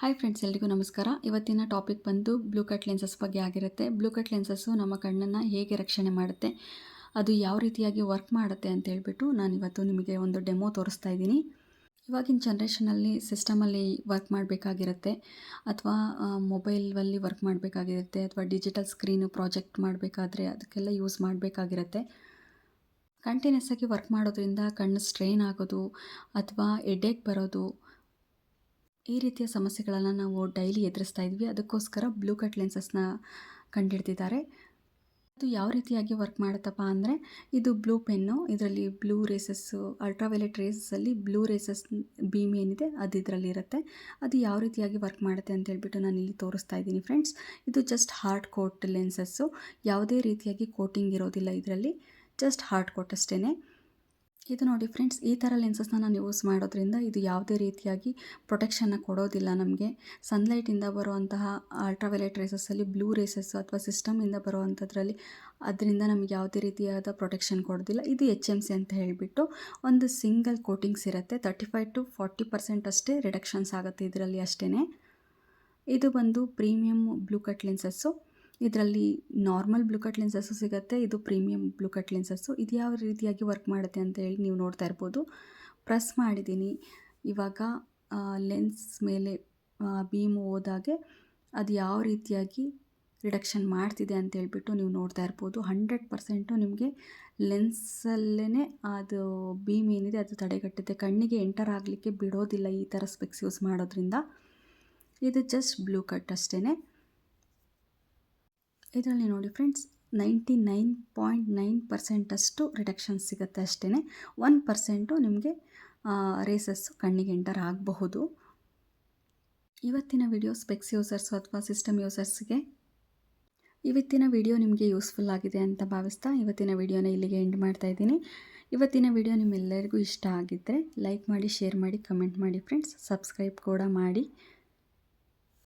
Hi friends, ಎಲ್ರಿಗೂ ನಮಸ್ಕಾರ. ಇವತ್ತಿನ ಟಾಪಿಕ್ ಬಂದು ಬ್ಲೂ ಕಟ್ ಲೆನ್ಸಸ್ ಬಗ್ಗೆ ಆಗಿರುತ್ತೆ. ಬ್ಲೂ ಕಟ್ ಲೆನ್ಸಸ್ಸು ನಮ್ಮ ಕಣ್ಣನ್ನು ಹೇಗೆ ರಕ್ಷಣೆ ಮಾಡುತ್ತೆ, ಅದು ಯಾವ ರೀತಿಯಾಗಿ ವರ್ಕ್ ಮಾಡುತ್ತೆ ಅಂತ ಹೇಳ್ಬಿಟ್ಟು ನಾನಿವತ್ತು ನಿಮಗೆ ಒಂದು ಡೆಮೋ ತೋರಿಸ್ತಾ ಇದ್ದೀನಿ. ಇವಾಗಿನ ಜನ್ರೇಷನಲ್ಲಿ ಸಿಸ್ಟಮಲ್ಲಿ ವರ್ಕ್ ಮಾಡಬೇಕಾಗಿರುತ್ತೆ, ಅಥವಾ ಮೊಬೈಲಲ್ಲಿ ವರ್ಕ್ ಮಾಡಬೇಕಾಗಿರುತ್ತೆ, ಅಥವಾ ಡಿಜಿಟಲ್ ಸ್ಕ್ರೀನು ಪ್ರಾಜೆಕ್ಟ್ ಮಾಡಬೇಕಾದ್ರೆ ಅದಕ್ಕೆಲ್ಲ ಯೂಸ್ ಮಾಡಬೇಕಾಗಿರುತ್ತೆ. ಕಂಟಿನ್ಯೂಸ್ ಆಗಿ ವರ್ಕ್ ಮಾಡೋದ್ರಿಂದ ಕಣ್ಣು ಸ್ಟ್ರೈನ್ ಆಗೋದು ಅಥವಾ ಹೆಡ್ಏಕ್ ಬರೋದು, ಈ ರೀತಿಯ ಸಮಸ್ಯೆಗಳನ್ನು ನಾವು ಡೈಲಿ ಎದುರಿಸ್ತಾ ಇದ್ವಿ. ಅದಕ್ಕೋಸ್ಕರ ಬ್ಲೂ ಕಟ್ ಲೆನ್ಸಸ್ನ ಕಂಡುಹಿಡ್ದಿದ್ದಾರೆ. ಅದು ಯಾವ ರೀತಿಯಾಗಿ ವರ್ಕ್ ಮಾಡುತ್ತಪ್ಪ ಅಂದರೆ, ಇದು ಬ್ಲೂ ಪೆನ್ನು. ಇದರಲ್ಲಿ ಬ್ಲೂ ರೇಸಸ್ಸು, ಅಲ್ಟ್ರಾವೈಲೆಟ್ ರೇಸಸ್ಸಲ್ಲಿ ಬ್ಲೂ ರೇಸಸ್ ಬೀಮ್ ಏನಿದೆ ಅದು ಇದರಲ್ಲಿರುತ್ತೆ. ಅದು ಯಾವ ರೀತಿಯಾಗಿ ವರ್ಕ್ ಮಾಡುತ್ತೆ ಅಂತ ಹೇಳ್ಬಿಟ್ಟು ನಾನು ಇಲ್ಲಿ ತೋರಿಸ್ತಾ ಇದ್ದೀನಿ ಫ್ರೆಂಡ್ಸ್. ಇದು ಜಸ್ಟ್ ಹಾರ್ಡ್ ಕೋಟ್ ಲೆನ್ಸಸ್ಸು. ಯಾವುದೇ ರೀತಿಯಾಗಿ ಕೋಟಿಂಗ್ ಇರೋದಿಲ್ಲ ಇದರಲ್ಲಿ, ಜಸ್ಟ್ ಹಾರ್ಡ್ ಕೋಟ್ ಅಷ್ಟೇ. ಇದು ನೋಡಿ ಫ್ರೆಂಡ್ಸ್, ಈ ಥರ ಲೆನ್ಸಸ್ನ ನಾನು ಯೂಸ್ ಮಾಡೋದ್ರಿಂದ ಇದು ಯಾವುದೇ ರೀತಿಯಾಗಿ ಪ್ರೊಟೆಕ್ಷನ್ನ ಕೊಡೋದಿಲ್ಲ ನಮಗೆ. ಸನ್ಲೈಟಿಂದ ಬರುವಂತಹ ಅಲ್ಟ್ರಾವೈಲೆಟ್ ರೇಸಸ್ಸಲ್ಲಿ ಬ್ಲೂ ರೇಸಸ್ಸು ಅಥವಾ ಸಿಸ್ಟಮಿಂದ ಬರುವಂಥದ್ರಲ್ಲಿ ಅದರಿಂದ ನಮಗೆ ಯಾವುದೇ ರೀತಿಯಾದ ಪ್ರೊಟೆಕ್ಷನ್ ಕೊಡೋದಿಲ್ಲ. ಇದು HMC ಅಂತ ಹೇಳಿಬಿಟ್ಟು ಒಂದು ಸಿಂಗಲ್ ಕೋಟಿಂಗ್ಸ್ ಇರುತ್ತೆ. 35 to 40% ಅಷ್ಟೇ ರಿಡಕ್ಷನ್ಸ್ ಆಗುತ್ತೆ ಇದರಲ್ಲಿ ಅಷ್ಟೇ. ಇದು ಬಂದು ಪ್ರೀಮಿಯಮ್ ಬ್ಲೂ ಕಟ್ ಲೆನ್ಸಸ್ಸು. ಇದರಲ್ಲಿ ನಾರ್ಮಲ್ ಬ್ಲೂ ಕಟ್ ಲೆನ್ಸಸ್ಸು ಸಿಗುತ್ತೆ, ಇದು ಪ್ರೀಮಿಯಮ್ ಬ್ಲೂ ಕಟ್ ಲೆನ್ಸಸ್ಸು. ಇದು ಯಾವ ರೀತಿಯಾಗಿ ವರ್ಕ್ ಮಾಡುತ್ತೆ ಅಂತ ಹೇಳಿ ನೀವು ನೋಡ್ತಾ ಇರ್ಬೋದು. ಪ್ರೆಸ್ ಮಾಡಿದ್ದೀನಿ. ಇವಾಗ ಲೆನ್ಸ್ ಮೇಲೆ ಬೀಮು ಹೋದಾಗೆ ಅದು ಯಾವ ರೀತಿಯಾಗಿ ರಿಡಕ್ಷನ್ ಮಾಡ್ತಿದೆ ಅಂತ ಹೇಳ್ಬಿಟ್ಟು ನೀವು ನೋಡ್ತಾ ಇರ್ಬೋದು. 100% ನಿಮಗೆ ಲೆನ್ಸಲ್ಲೇ ಅದು ಬೀಮ್ ಏನಿದೆ ಅದು ತಡೆಗಟ್ಟುತ್ತೆ. ಕಣ್ಣಿಗೆ ಎಂಟರ್ ಆಗಲಿಕ್ಕೆ ಬಿಡೋದಿಲ್ಲ ಈ ಥರ ಸ್ಪೆಕ್ಸ್ ಯೂಸ್ ಮಾಡೋದ್ರಿಂದ. ಇದು ಜಸ್ಟ್ ಬ್ಲೂ ಕಟ್ ಅಷ್ಟೇ. ಇದರಲ್ಲಿ ನೋಡಿ ಫ್ರೆಂಡ್ಸ್, 99.9% ಅಷ್ಟು ರಿಡಕ್ಷನ್ಸ್ ಸಿಗುತ್ತೆ ಅಷ್ಟೇ. 1% ನಿಮಗೆ ರೇಸಸ್ಸು ಕಣ್ಣಿಗೆ ಎಂಟರ್ ಆಗಬಹುದು. ಇವತ್ತಿನ ವಿಡಿಯೋ ಸ್ಪೆಕ್ಸ್ ಯೂಸರ್ಸು ಅಥವಾ ಸಿಸ್ಟಮ್ ಯೂಸರ್ಸ್ಗೆ ಇವತ್ತಿನ ವಿಡಿಯೋ ನಿಮಗೆ ಯೂಸ್ಫುಲ್ ಆಗಿದೆ ಅಂತ ಭಾವಿಸ್ತಾ ಇವತ್ತಿನ ವಿಡಿಯೋನ ಇಲ್ಲಿಗೆ ಎಂಡ್ ಮಾಡ್ತಾ ಇದ್ದೀನಿ. ಇವತ್ತಿನ ವಿಡಿಯೋ ನಿಮ್ಮೆಲ್ಲರಿಗೂ ಇಷ್ಟ ಆಗಿದ್ದರೆ ಲೈಕ್ ಮಾಡಿ, ಶೇರ್ ಮಾಡಿ, ಕಮೆಂಟ್ ಮಾಡಿ ಫ್ರೆಂಡ್ಸ್. ಸಬ್ಸ್ಕ್ರೈಬ್ ಕೂಡ ಮಾಡಿ.